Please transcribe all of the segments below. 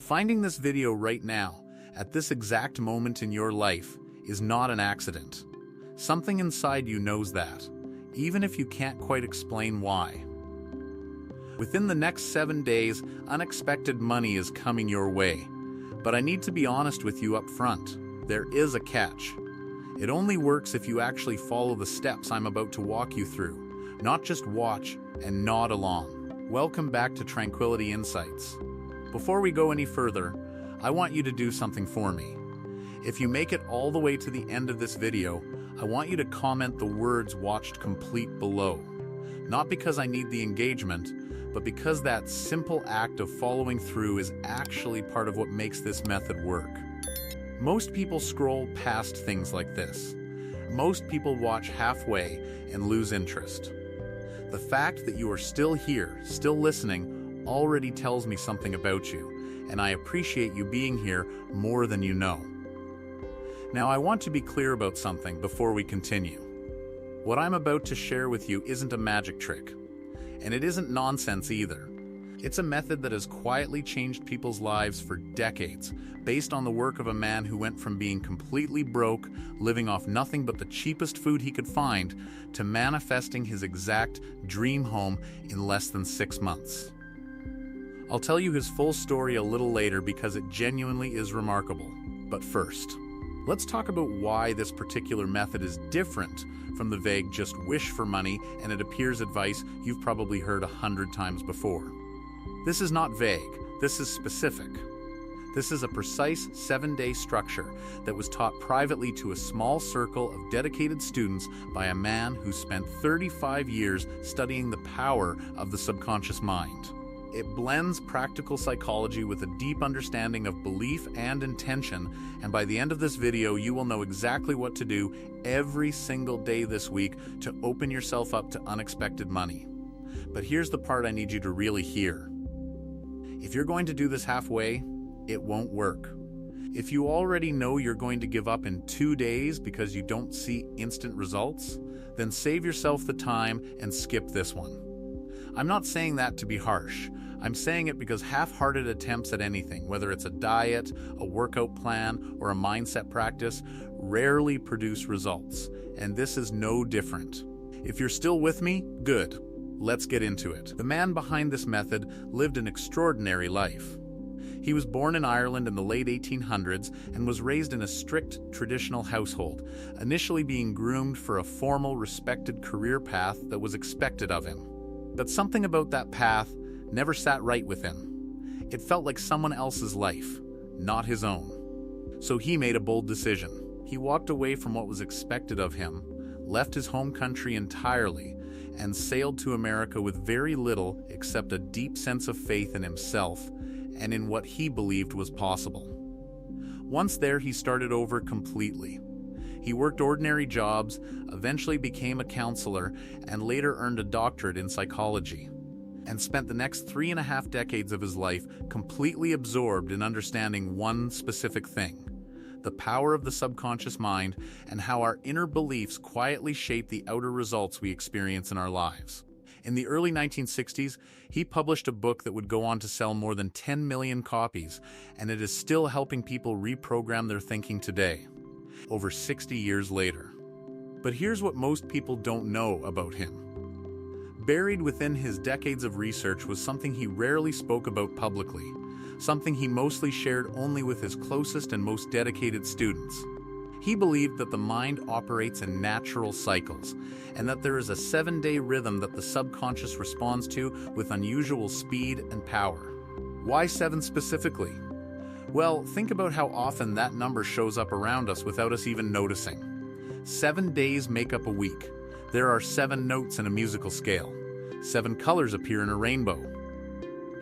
Finding this video right now, at this exact moment in your life, is not an accident. Something inside you knows that, even if you can't quite explain why. Within the next 7 days, unexpected money is coming your way. But I need to be honest with you up front. There is a catch. It only works if you actually follow the steps I'm about to walk you through, not just watch and nod along. Welcome back to Tranquility Insights. Before we go any further, I want you to do something for me. If you make it all the way to the end of this video, I want you to comment the words "watched complete" below. Not because I need the engagement, but because that simple act of following through is actually part of what makes this method work. Most people scroll past things like this. Most people watch halfway and lose interest. The fact that you are still here, still listening, already tells me something about you, and I appreciate you being here more than you know. Now, I want to be clear about something before we continue. What I'm about to share with you isn't a magic trick. And it isn't nonsense either. It's a method that has quietly changed people's lives for decades, based on the work of a man who went from being completely broke, living off nothing but the cheapest food he could find, to manifesting his exact dream home in less than 6 months. I'll tell you his full story a little later because it genuinely is remarkable. But first, let's talk about why this particular method is different from the vague "just wish for money and it appears" advice you've probably heard 100 times before. This is not vague, this is specific. This is a precise 7-day structure that was taught privately to a small circle of dedicated students by a man who spent 35 years studying the power of the subconscious mind. It blends practical psychology with a deep understanding of belief and intention, and by the end of this video, you will know exactly what to do every single day this week to open yourself up to unexpected money. But here's the part I need you to really hear. If you're going to do this halfway, it won't work. If you already know you're going to give up in 2 days because you don't see instant results, then save yourself the time and skip this one. I'm not saying that to be harsh. I'm saying it because half-hearted attempts at anything, whether it's a diet, a workout plan, or a mindset practice, rarely produce results, and this is no different. If you're still with me, good. Let's get into it. The man behind this method lived an extraordinary life. He was born in Ireland in the late 1800s and was raised in a strict, traditional household, initially being groomed for a formal, respected career path that was expected of him. But something about that path never sat right with him. It felt like someone else's life, not his own. So he made a bold decision. He walked away from what was expected of him, left his home country entirely, and sailed to America with very little except a deep sense of faith in himself and in what he believed was possible. Once there, he started over completely. He worked ordinary jobs, eventually became a counselor, and later earned a doctorate in psychology, and spent the next 3.5 decades of his life completely absorbed in understanding one specific thing: the power of the subconscious mind and how our inner beliefs quietly shape the outer results we experience in our lives. In the early 1960s, he published a book that would go on to sell more than 10 million copies, and it is still helping people reprogram their thinking today, over 60 years later. But here's what most people don't know about him. Buried within his decades of research was something he rarely spoke about publicly, something he mostly shared only with his closest and most dedicated students. He believed that the mind operates in natural cycles, and that there is a 7-day rhythm that the subconscious responds to with unusual speed and power. Why 7 specifically? Well, think about how often that number shows up around us without us even noticing. 7 days make up a week. There are 7 notes in a musical scale. 7 colors appear in a rainbow.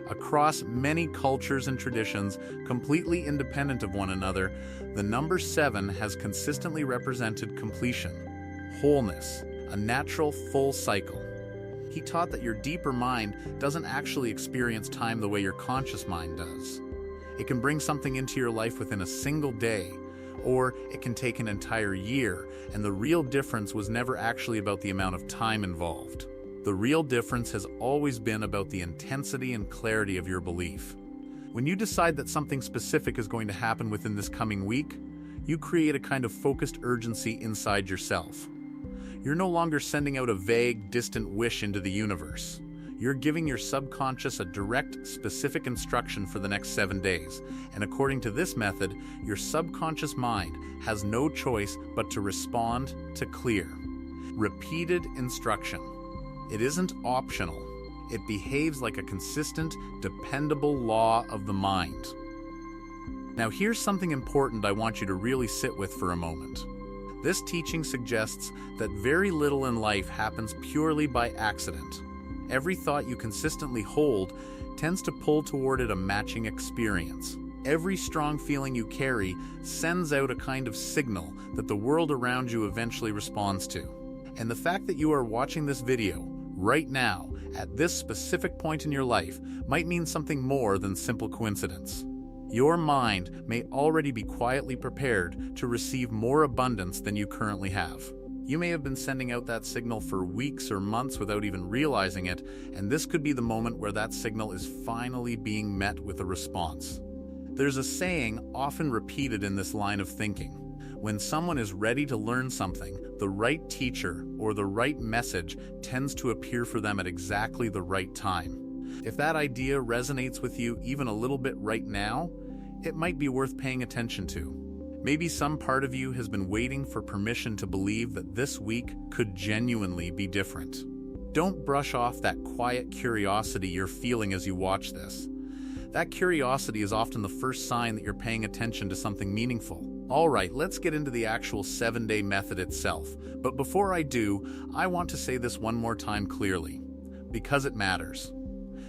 Across many cultures and traditions, completely independent of one another, the number 7 has consistently represented completion, wholeness, a natural full cycle. He taught that your deeper mind doesn't actually experience time the way your conscious mind does. It can bring something into your life within a single day, or it can take an entire year, and the real difference was never actually about the amount of time involved. The real difference has always been about the intensity and clarity of your belief. When you decide that something specific is going to happen within this coming week, you create a kind of focused urgency inside yourself. You're no longer sending out a vague, distant wish into the universe. You're giving your subconscious a direct, specific instruction for the next 7 days. And according to this method, your subconscious mind has no choice but to respond to clear, repeated instruction. It isn't optional. It behaves like a consistent, dependable law of the mind. Now here's something important I want you to really sit with for a moment. This teaching suggests that very little in life happens purely by accident. Every thought you consistently hold tends to pull toward it a matching experience. Every strong feeling you carry sends out a kind of signal that the world around you eventually responds to. And the fact that you are watching this video right now, at this specific point in your life, might mean something more than simple coincidence. Your mind may already be quietly prepared to receive more abundance than you currently have. You may have been sending out that signal for weeks or months without even realizing it, and this could be the moment where that signal is finally being met with a response. There's a saying often repeated in this line of thinking. When someone is ready to learn something, the right teacher or the right message tends to appear for them at exactly the right time. If that idea resonates with you even a little bit right now, it might be worth paying attention to. Maybe some part of you has been waiting for permission to believe that this week could genuinely be different. Don't brush off that quiet curiosity you're feeling as you watch this. That curiosity is often the first sign that you're paying attention to something meaningful. All right, let's get into the actual 7-day method itself. But before I do, I want to say this one more time clearly, because it matters.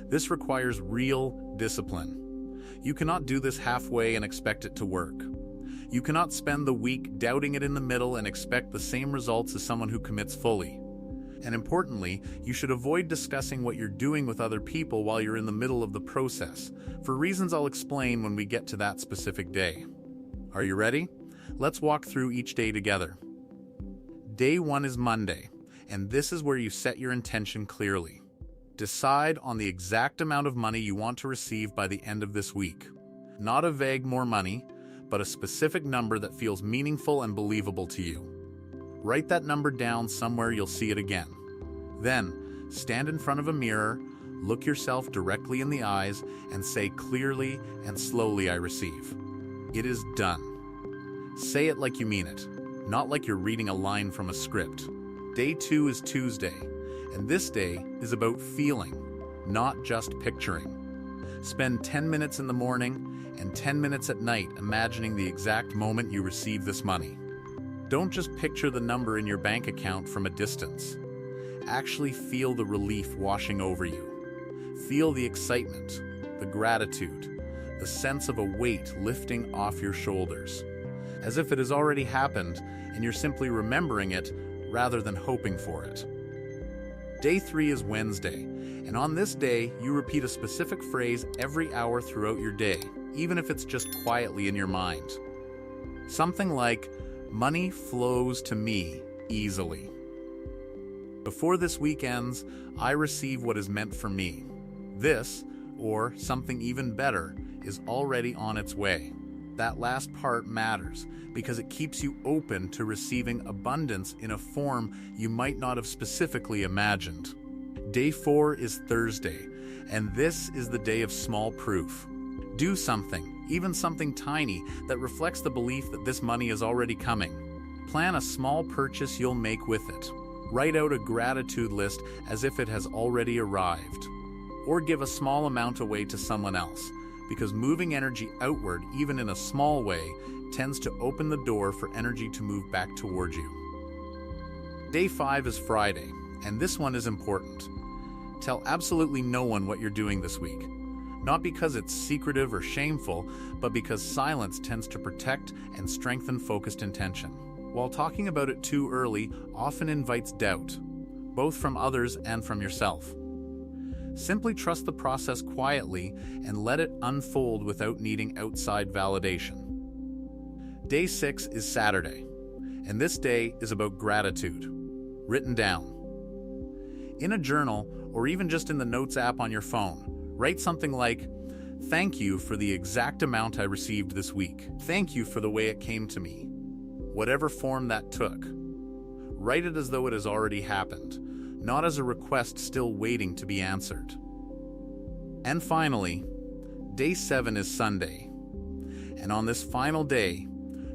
This requires real discipline. You cannot do this halfway and expect it to work. You cannot spend the week doubting it in the middle and expect the same results as someone who commits fully. And importantly, you should avoid discussing what you're doing with other people while you're in the middle of the process, for reasons I'll explain when we get to that specific day. Are you ready? Let's walk through each day together. Day 1 is Monday, and this is where you set your intention clearly. Decide on the exact amount of money you want to receive by the end of this week. Not a vague more money, but a specific number that feels meaningful and believable to you. Write that number down somewhere you'll see it again. Then, stand in front of a mirror, look yourself directly in the eyes, and say clearly and slowly, "I receive." It is done. Say it like you mean it, not like you're reading a line from a script. Day 2 is Tuesday, and this day is about feeling, not just picturing. Spend 10 minutes in the morning and 10 minutes at night imagining the exact moment you receive this money. Don't just picture the number in your bank account from a distance. Actually feel the relief washing over you. Feel the excitement, the gratitude, the sense of a weight lifting off your shoulders, as if it has already happened and you're simply remembering it rather than hoping for it. Day 3 is Wednesday, and on this day, you repeat a specific phrase every hour throughout your day, even if it's just quietly in your mind. Something like, "Money flows to me easily." Before this week ends, I receive what is meant for me. This, or something even better, is already on its way. That last part matters because it keeps you open to receiving abundance in a form you might not have specifically imagined. Day 4 is Thursday, and this is the day of small proof. Do something, even something tiny, that reflects the belief that this money is already coming. Plan a small purchase you'll make with it. Write out a gratitude list as if it has already arrived. Or give a small amount away to someone else, because moving energy outward, even in a small way, tends to open the door for energy to move back towards you. Day 5 is Friday, and this one is important. Tell absolutely no one what you're doing this week. Not because it's secretive or shameful, but because silence tends to protect and strengthen focused intention. While talking about it too early often invites doubt, both from others and from yourself. Simply trust the process quietly and let it unfold without needing outside validation. Day 6 is Saturday, and this day is about gratitude, written down. In a journal, or even just in the Notes app on your phone, write something like, Thank you for the exact amount I received this week. Thank you for the way it came to me, whatever form that took. Write it as though it has already happened, not as a request still waiting to be answered. And finally, day 7 is Sunday. And on this final day,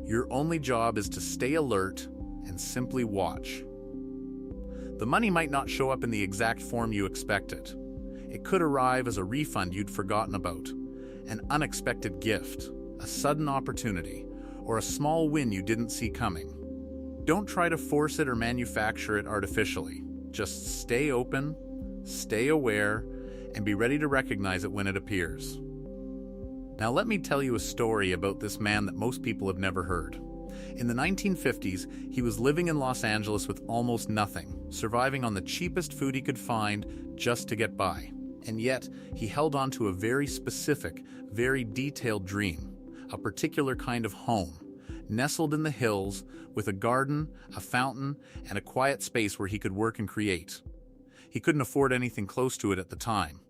your only job is to stay alert and simply watch. The money might not show up in the exact form you expected. It could arrive as a refund you'd forgotten about, an unexpected gift, a sudden opportunity, or a small win you didn't see coming. Don't try to force it or manufacture it artificially. Just stay open, stay aware, and be ready to recognize it when it appears. Now let me tell you a story about this man that most people have never heard. In the 1950s, he was living in Los Angeles with almost nothing, surviving on the cheapest food he could find just to get by. And yet, he held on to a very specific, very detailed dream, a particular kind of home, nestled in the hills, with a garden, a fountain, and a quiet space where he could work and create. He couldn't afford anything close to it at the time.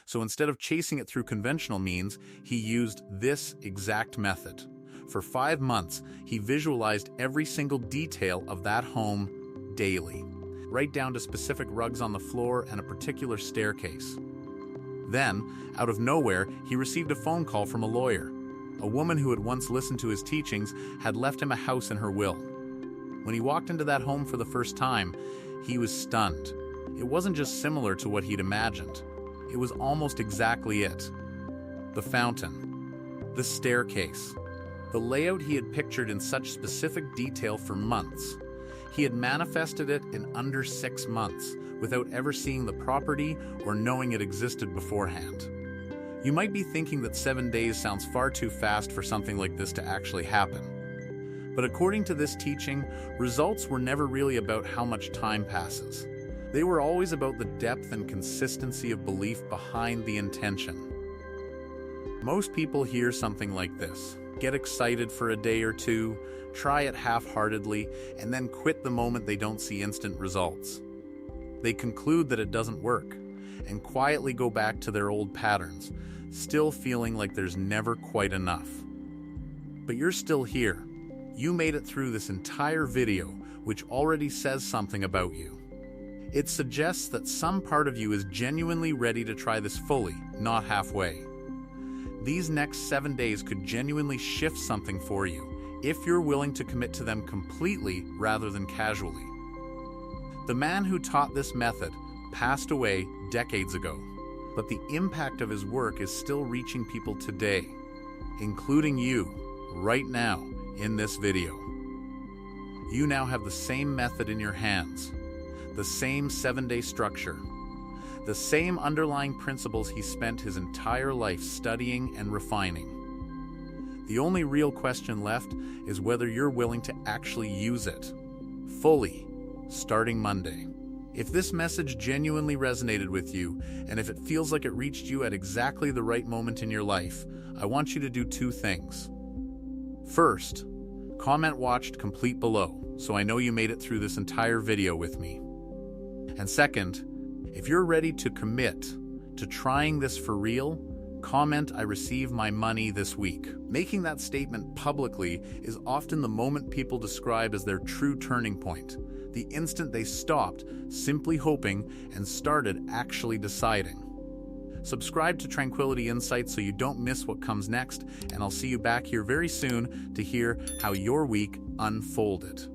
So instead of chasing it through conventional means, he used this exact method. For 5 months, he visualized every single detail of that home daily, right down to specific rugs on the floor and a particular staircase. Then, out of nowhere, he received a phone call from a lawyer. A woman who had once listened to his teachings had left him a house in her will. When he walked into that home for the first time, he was stunned. It wasn't just similar to what he'd imagined. It was almost exactly it. The fountain, the staircase, the layout he had pictured in such specific detail for months. He had manifested it in under 6 months without ever seeing the property or knowing it existed beforehand. You might be thinking that 7 days sounds far too fast for something like this to actually happen. But according to this teaching, results were never really about how much time passes. They were always about the depth and consistency of belief behind the intention. Most people hear something like this, get excited for a day or two, try it half-heartedly, and then quit the moment they don't see instant results. They conclude that it doesn't work, and quietly go back to their old patterns, still feeling like there's never quite enough. But you're still here. You made it through this entire video, which already says something about you. It suggests that some part of you is genuinely ready to try this fully, not halfway. These next 7 days could genuinely shift something for you, if you're willing to commit to them completely rather than casually. The man who taught this method passed away decades ago, but the impact of his work is still reaching people today, including you, right now, in this video. You now have the same method in your hands, the same 7-day structure, the same underlying principles he spent his entire life studying and refining. The only real question left is whether you're willing to actually use it, fully, starting Monday. If this message genuinely resonated with you, and if it feels like it reached you at exactly the right moment in your life, I want you to do 2 things. First, comment "watched" complete below, so I know you made it through this entire video with me. And second, if you're ready to commit to trying this for real, comment "I receive my money this week." Making that statement publicly is often the moment people describe as their true turning point, the instant they stopped simply hoping and started actually deciding. Subscribe to Tranquility Insights so you don't miss what comes next, and I'll see you back here very soon to hear how your week unfolded.